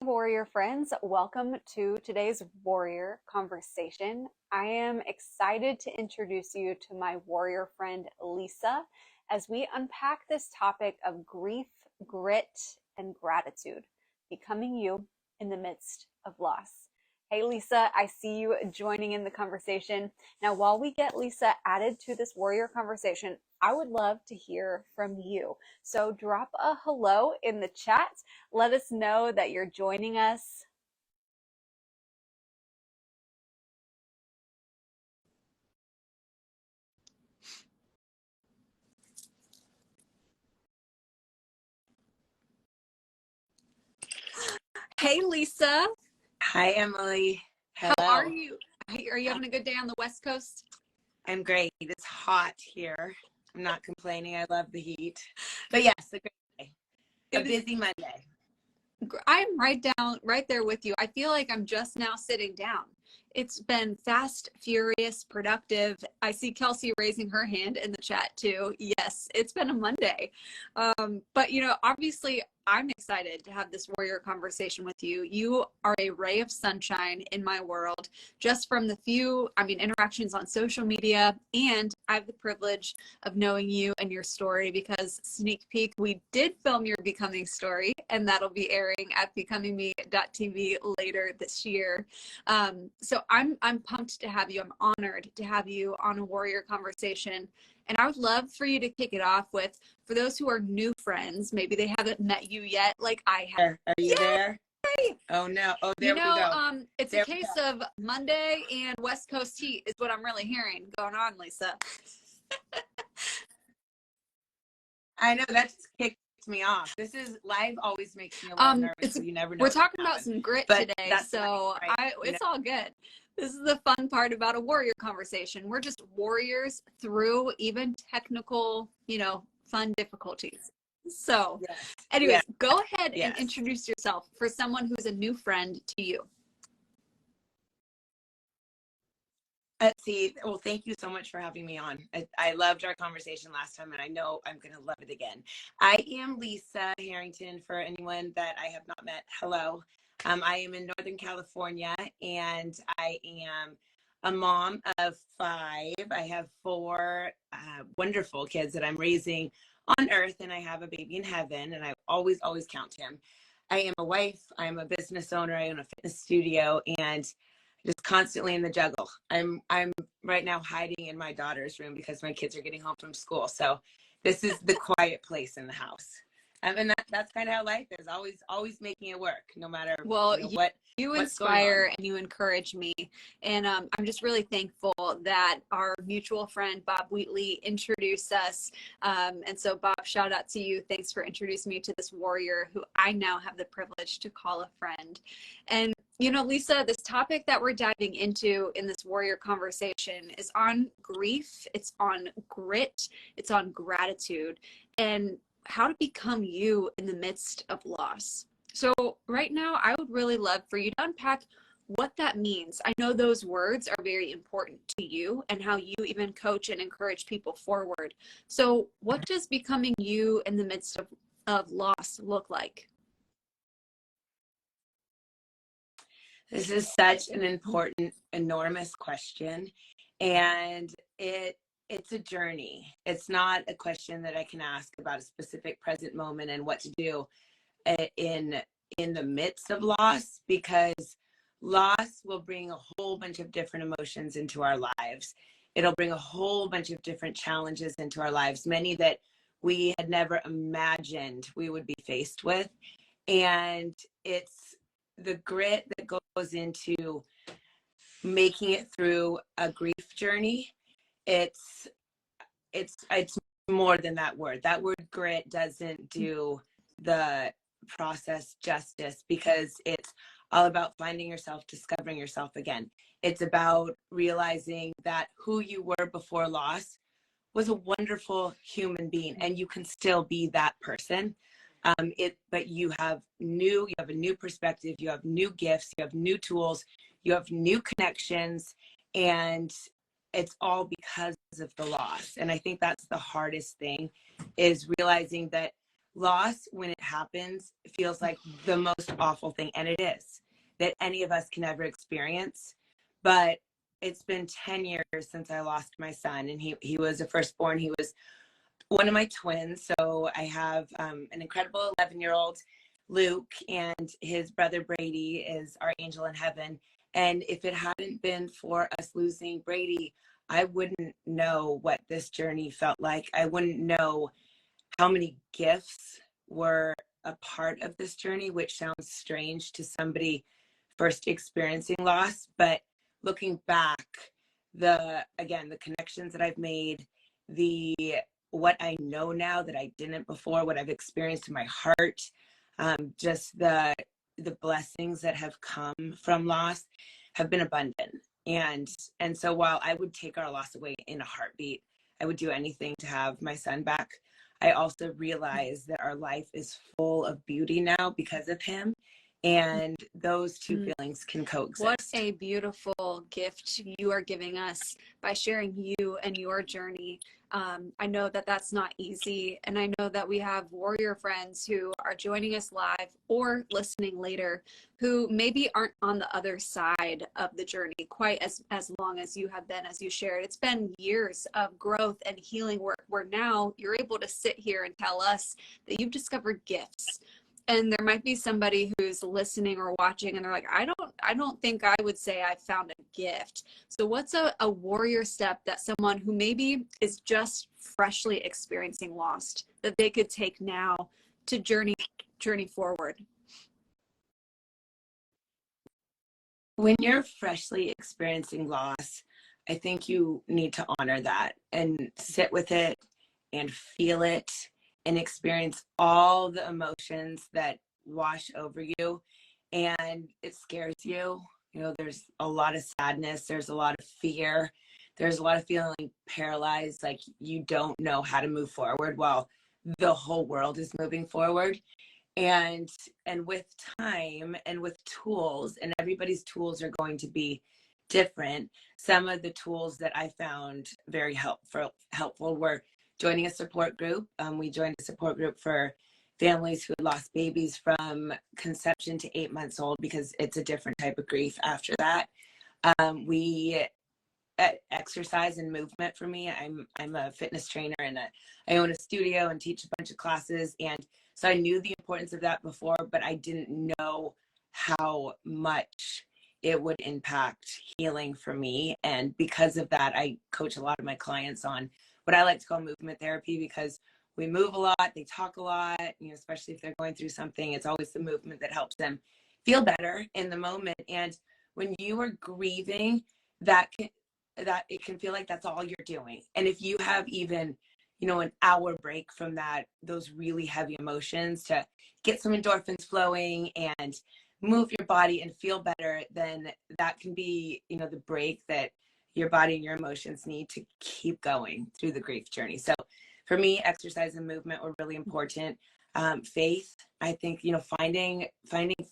Warrior friends, welcome to today's Warrior Conversation. I am excited to introduce you to my warrior friend Lisa as we unpack this topic of grief, grit, and gratitude, becoming you in the midst of loss. Hey Lisa, I see you joining in the conversation. Now, while we get Lisa added to this warrior conversation, I would love to hear from you. So drop a hello in the chat. Let us know that you're joining us. Hey, Lisa. Hi, Emily. Hello. How are you? Are you having a good day on the West Coast? I'm great. It's hot here. I'm not complaining. I love the heat. But yes, a great day. A busy Monday. I'm right there with you. I feel like I'm just now sitting down. It's been fast, furious, productive. I see Kelsey raising her hand in the chat too. Yes, it's been a Monday. But obviously I'm excited to have this warrior conversation with you. You are a ray of sunshine in my world, just from the few, interactions on social media. And I have the privilege of knowing you and your story because, sneak peek, we did film your Becoming story, and that'll be airing at BecomingMeTV later this year. So I'm pumped to have you. I'm honored to have you on a warrior conversation. And I would love for you to kick it off with, for those who are new friends, maybe they haven't met you yet, like I have. Are you there? Oh no. Oh, there we go. It's a case of Monday and West Coast heat is what I'm really hearing going on, Lisa. I know, that just kicked me off. This is live, always makes me a little nervous. So you never know. We're talking about some grit today, so nice, right? It's all good. This is the fun part about a warrior conversation. We're just warriors through even technical, fun difficulties. So anyways, go ahead and introduce yourself for someone who's a new friend to you. Let's see. Well, thank you so much for having me on. I loved our conversation last time, and I know I'm going to love it again. I am Lisa Herrington, for anyone that I have not met. Hello. I am in Northern California, and I am a mom of 5. I have 4 wonderful kids that I'm raising on earth, and I have a baby in heaven, and I always count him. I am a wife. I am a business owner. I own a fitness studio, and just constantly in the juggle. I'm right now hiding in my daughter's room because my kids are getting home from school. So this is the quiet place in the house. And that's kind of how life is. Always making it work, no matter what. You inspire and you encourage me. And I'm just really thankful that our mutual friend, Bob Wheatley, introduced us. And so, Bob, shout out to you. Thanks for introducing me to this warrior who I now have the privilege to call a friend. And Lisa, this topic that we're diving into in this warrior conversation is on grief. It's on grit. It's on gratitude and how to become you in the midst of loss. So right now, I would really love for you to unpack what that means. I know those words are very important to you and how you even coach and encourage people forward. So what does becoming you in the midst of loss look like? This is such an important, enormous question. And it's a journey. It's not a question that I can ask about a specific present moment and what to do in the midst of loss, because loss will bring a whole bunch of different emotions into our lives. It'll bring a whole bunch of different challenges into our lives, many that we had never imagined we would be faced with. And it's the grit that goes into making it through a grief journey. It's more than that word. That word grit doesn't do the process justice, because it's all about finding yourself, discovering yourself again. It's about realizing that who you were before loss was a wonderful human being, and you can still be that person. But you have a new perspective, you have new gifts, you have new tools, you have new connections, and it's all because of the loss. And I think that's the hardest thing, is realizing that loss, when it happens feels like the most awful thing, and it is, that any of us can ever experience. But it's been 10 years since I lost my son, and he was a firstborn. He was one of my twins. So I have an incredible 11-year-old Luke, and his brother Brady is our angel in heaven. And if it hadn't been for us losing Brady, I wouldn't know what this journey felt like. I wouldn't know how many gifts were a part of this journey, which sounds strange to somebody first experiencing loss. But looking back, the connections that I've made, the what I know now that I didn't before, what I've experienced in my heart, just the blessings that have come from loss have been abundant. And so while I would take our loss away in a heartbeat, I would do anything to have my son back, I also realize that our life is full of beauty now because of him. And those two feelings can coexist. What a beautiful gift you are giving us by sharing you and your journey. I know that that's not easy. And I know that we have warrior friends who are joining us live or listening later who maybe aren't on the other side of the journey quite as long as you have been, as you shared. It's been years of growth and healing work where now you're able to sit here and tell us that you've discovered gifts. And there might be somebody who's listening or watching and they're like, I don't think I would say I found a gift. So what's a warrior step that someone who maybe is just freshly experiencing loss that they could take now to journey forward? When you're freshly experiencing loss, I think you need to honor that and sit with it and feel it and experience all the emotions that wash over you. And it scares you. You know, there's a lot of sadness, there's a lot of fear, there's a lot of feeling paralyzed, like you don't know how to move forward while the whole world is moving forward. And with time and with tools, and everybody's tools are going to be different. Some of the tools that I found very helpful were joining a support group. We joined a support group for families who had lost babies from conception to 8 months old, because it's a different type of grief after that. We exercise and movement for me. I'm a fitness trainer, and I own a studio and teach a bunch of classes. And so I knew the importance of that before, but I didn't know how much it would impact healing for me. And because of that, I coach a lot of my clients on what I like to call movement therapy, because we move a lot, they talk a lot, you know, especially if they're going through something. It's always the movement that helps them feel better in the moment. And when you are grieving, that it can feel like that's all you're doing. And if you have even, you know, an hour break from those really heavy emotions to get some endorphins flowing and move your body and feel better, then that can be, you know, the break that your body and your emotions need to keep going through the grief journey. So for me, exercise and movement were really important. Faith, I think, you know, finding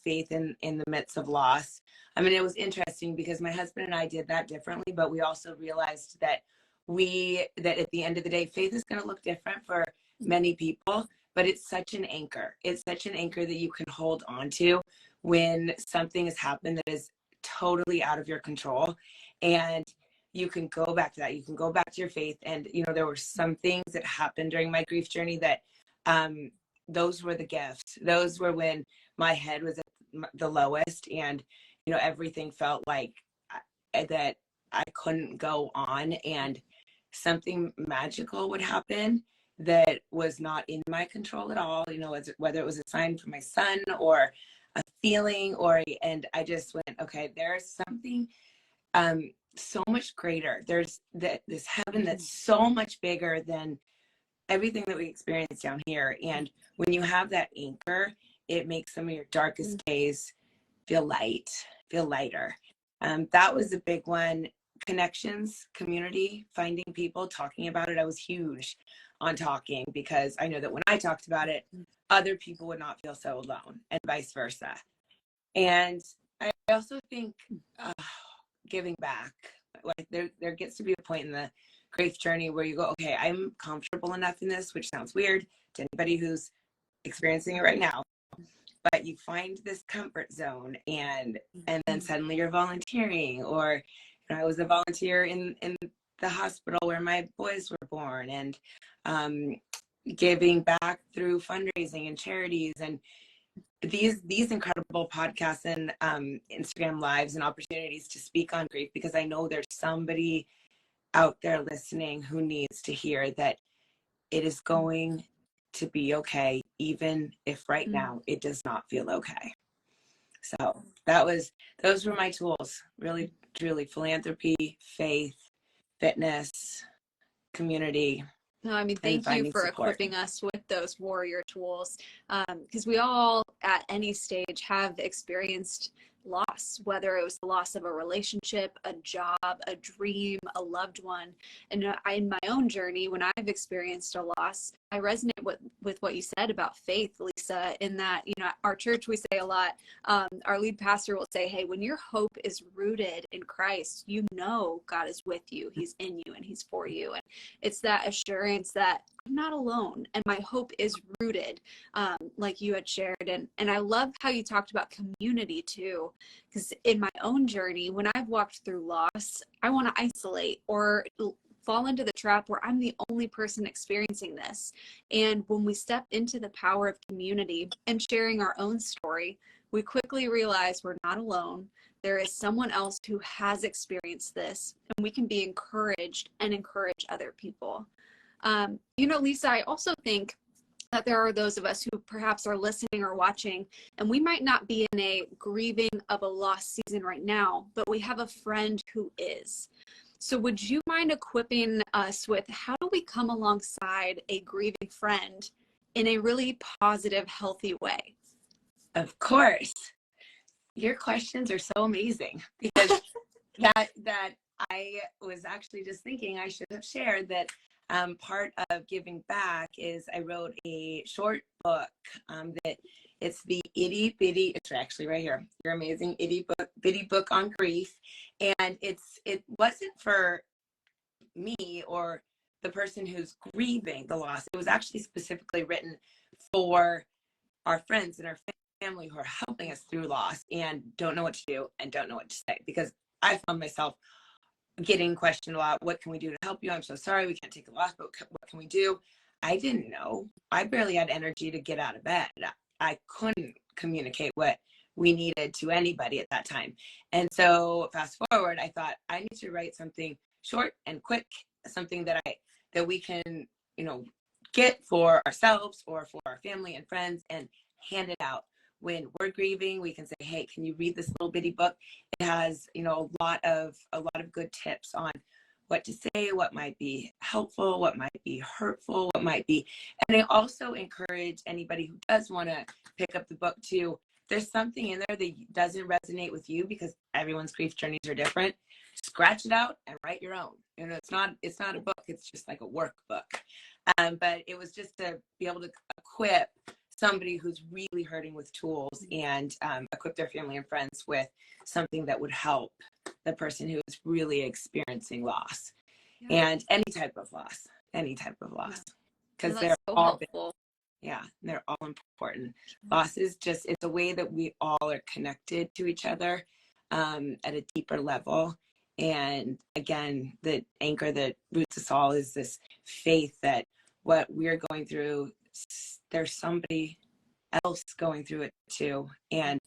faith in the midst of loss. I mean, it was interesting because my husband and I did that differently, but we also realized that at the end of the day, faith is going to look different for many people, but it's such an anchor. It's such an anchor that you can hold on to when something has happened that is totally out of your control. And you can go back to that. You can go back to your faith. And, you know, there were some things that happened during my grief journey that those were the gifts. Those were when my head was at the lowest, and, you know, everything felt like that I couldn't go on, and something magical would happen that was not in my control at all, you know, whether it was a sign from my son or a feeling, and I just went, okay, there's something so much greater. There's this heaven that's so much bigger than everything that we experience down here. And when you have that anchor, it makes some of your darkest days feel lighter. That was a big one. Connections, community, finding people, talking about it. I was huge on talking, because I know that when I talked about it, other people would not feel so alone, and vice versa. And I also think giving back, like there gets to be a point in the grief journey where you go, okay, I'm comfortable enough in this, which sounds weird to anybody who's experiencing it right now, but you find this comfort zone, and then suddenly you're volunteering. Or I was a volunteer in the hospital where my boys were born, and giving back through fundraising and charities, and these incredible podcasts and Instagram lives and opportunities to speak on grief, because I know there's somebody out there listening who needs to hear that it is going to be okay, even if right now it does not feel okay. So those were my tools, really, truly: philanthropy, faith, fitness, community. No, I mean, And thank you finding for support. equipping us with those warrior tools, because we all at any stage have experienced loss, whether it was the loss of a relationship, a job, a dream, a loved one. And in my own journey, when I've experienced a loss, I resonate with what you said about faith, Lisa, in that, you know, our church, we say a lot, our lead pastor will say, hey, when your hope is rooted in Christ, you know God is with you, he's in you, and he's for you. And it's that assurance that I'm not alone, and my hope is rooted, like you had shared. And I love how you talked about community too, because in my own journey, when I've walked through loss, I want to isolate or fall into the trap where I'm the only person experiencing this. And when we step into the power of community and sharing our own story, we quickly realize we're not alone. There is someone else who has experienced this, and we can be encouraged and encourage other people. You know, Lisa, I also think that there are those of us who perhaps are listening or watching, and we might not be in a grieving of a lost season right now, but we have a friend who is. So would you mind equipping us with how do we come alongside a grieving friend in a really positive, healthy way? Of course. Your questions are so amazing, because that I was actually just thinking I should have shared that part of giving back is I wrote a short book that it's the itty bitty, it's actually right here, your amazing bitty book on grief. And it wasn't for me or the person who's grieving the loss. It was actually specifically written for our friends and our family who are helping us through loss and don't know what to do and don't know what to say, because I found myself getting questioned a lot. What can we do to help you? I'm so sorry, we can't take a loss, but what can we do? I didn't know. I barely had energy to get out of bed. I couldn't communicate what we needed to anybody at that time. And so fast forward, I thought I need to write something short and quick, something that we can, you know, get for ourselves or for our family and friends and hand it out. When we're grieving, we can say, hey, can you read this little bitty book? It has, you know, a lot of good tips on what to say, what might be helpful, what might be hurtful, what might be. And I also encourage anybody who does want to pick up the book too. There's something in there that doesn't resonate with you, because everyone's grief journeys are different. Scratch it out and write your own. You know, it's not a book. It's just like a workbook. But it was just to be able to equip somebody who's really hurting with tools, and equip their family and friends with something that would help the person who is really experiencing loss. Yeah. And any type of loss, because No, they're so all helpful. they're all important. Loss is just, it's a way that we all are connected to each other at a deeper level. And again, the anchor that roots us all is this faith that what we're going through, there's somebody else going through it too. And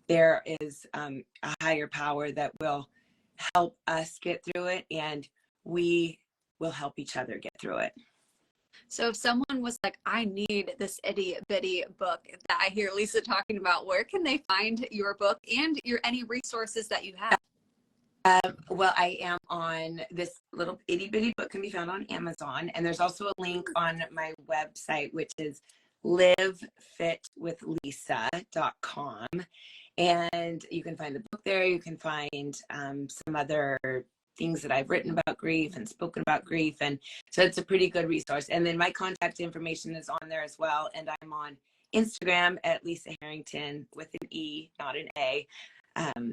there is a higher power that will help us get through it, and we will help each other get through it. So if someone was like, I need this itty bitty book that I hear Lisa talking about, where can they find your book and any resources that you have? Well, I am on this little itty bitty book, can be found on Amazon. And there's also a link on my website, which is livefitwithlisa.com. And you can find the book there. You can find some other things that I've written about grief and spoken about grief. And so it's a pretty good resource. And then my contact information is on there as well. And I'm on Instagram at Lisa Herrington with an E, not an A.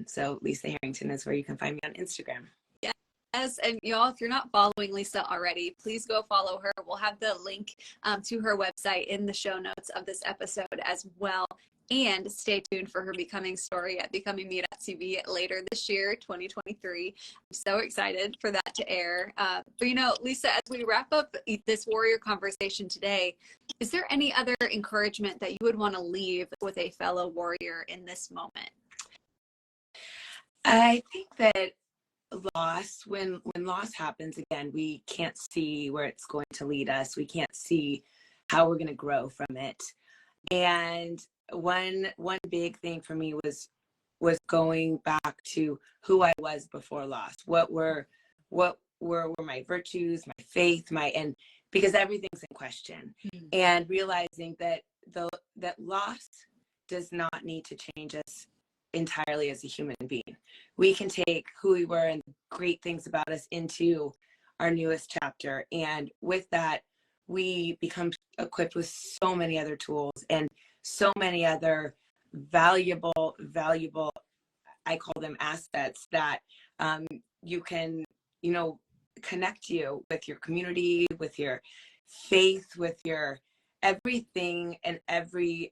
So Lisa Herrington is where you can find me on Instagram. Yeah, Yes, and y'all, if you're not following Lisa already, please go follow her. We'll have the link to her website in the show notes of this episode as well. And stay tuned for her Becoming story at BecomingMeTV later this year, 2023. I'm so excited for that to air. But you know, Lisa, as we wrap up this warrior conversation today, is there any other encouragement that you would want to leave with a fellow warrior in this moment? I think that when loss happens, again, we can't see where it's going to lead us. We can't see how we're going to grow from it. And one big thing for me was going back to who I was before loss. What were my virtues, my faith, and because everything's in question. Mm-hmm. And realizing that that loss does not need to change us entirely as a human being. We can take who we were and great things about us into our newest chapter. And with that, we become equipped with so many other tools and so many other valuable, I call them assets that you can, connect you with your community, with your faith, with your everything, and everything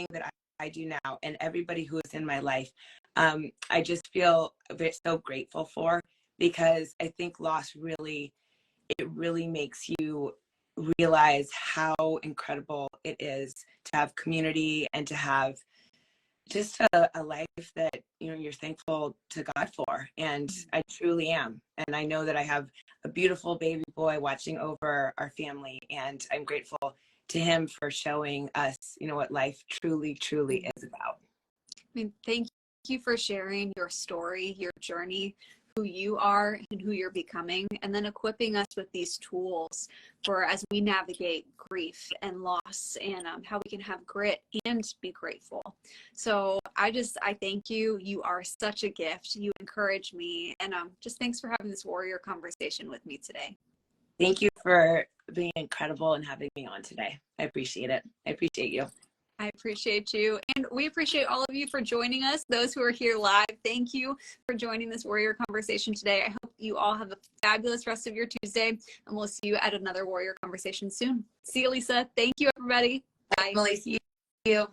that I do now, and everybody who is in my life. I just feel so grateful for, because I think loss really makes you realize how incredible it is to have community and to have just a life that you're thankful to God for. And I truly am. And I know that I have a beautiful baby boy watching over our family, and I'm grateful to him for showing us what life truly is about. I mean, thank you for sharing your story, your journey, who you are and who you're becoming, and then equipping us with these tools for as we navigate grief and loss, and how we can have grit and be grateful. So I thank you. You are such a gift. You encourage me, and just thanks for having this warrior conversation with me today. Thank you for being incredible and having me on today. I appreciate it. I appreciate you. I appreciate you. And we appreciate all of you for joining us. Those who are here live, thank you for joining this warrior conversation today. I hope you all have a fabulous rest of your Tuesday, and we'll see you at another warrior conversation soon. See you, Lisa. Thank you, everybody. Bye. Emily, see you.